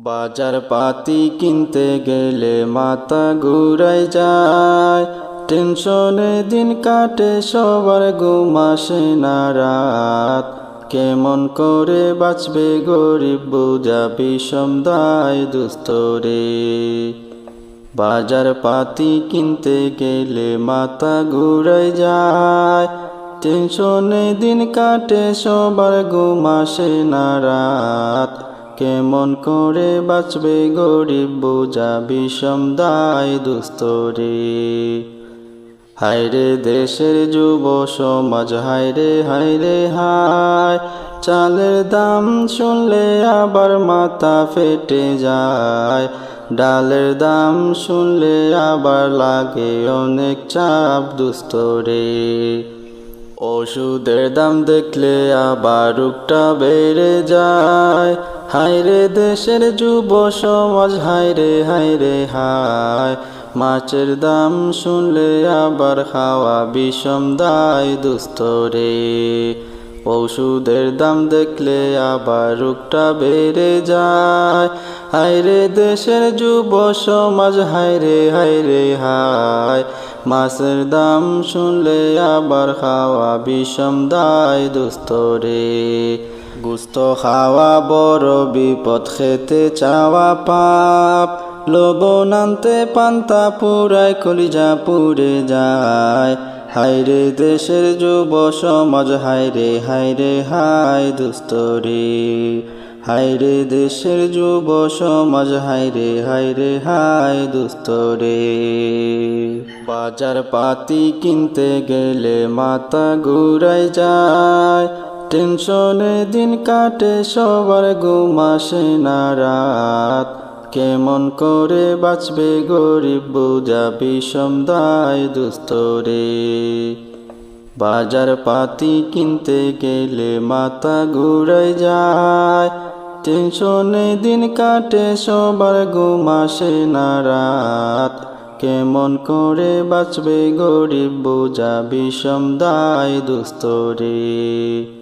বাজার পাতি কিনতে গেলে মাথা ঘুরাই যায়, টেনশনে দিন কাটে সবার, ঘুম আসে না রাত। কেমন করে বাঁচবে গরিব, বোঝা বিষম দায় দুস্তরে। বাজার পাতি কিনতে গেলে মাথা ঘুরাই যায়, টেনশনে দিন কাটে সবার, ঘুম আসে না রাত। কেমন করে বাঁচবে গরিব, বোঝা বিষম দায় দুস্তরে। হায়রে দেশের যুব সমাজ, হায়রে হায়রে হায়, চালের দাম শুনলে আবার মাথা ফেটে যায়। ডালের দাম শুনলে আবার লাগে অনেক চাপ দুস্তরে। ওষুধের দাম দেখলে আবার রোগটা বেড়ে যায়। হায়রে দেশের যুব সমাজ, হায়রে হায়রে হায়, মাছের দাম শুনলে আবার খাওয়া বিষম দায় দুস্তরে। ওষুধের দাম দেখলে আবার রোগটা বেড়ে যায়। হায়রে দেশের যুব সমাজ, হায়রে হায়রে হায়, মাছের দাম শুনলে আবার খাওয়া বিষম দায় দুস্তরে। গোস্ত খাওয়া বড় বিপদ, খেতে চাওয়া পাপ। লবণ আনতে পান্তা পুরায় কলিজা পুড়ে যায়। হায়রে দেশের যুব সমাজ, হায়রে হায়রে হায় দুস্তরে। হায়রে দেশের যুব সমাজ, হায়রে হায়রে হায় দুস্তরে। বাজার পাতি কিনতে গেলে মাথা ঘুরাই যায়, টেনশনে দিন কাটে সবার, ঘুম আসে না রাত। কেমন করে বাঁচবে গরিব, বোঝা বিষম দায় দুস্তরে। বাজার পাতি কিনতে গেলে মাথা ঘুরাই যায়, টেনশনে দিন কাটে সবার, ঘুম আসে না রাত। কেমন করে বাঁচবে গরিব, বোঝা বিষম দায় দুস্তরে।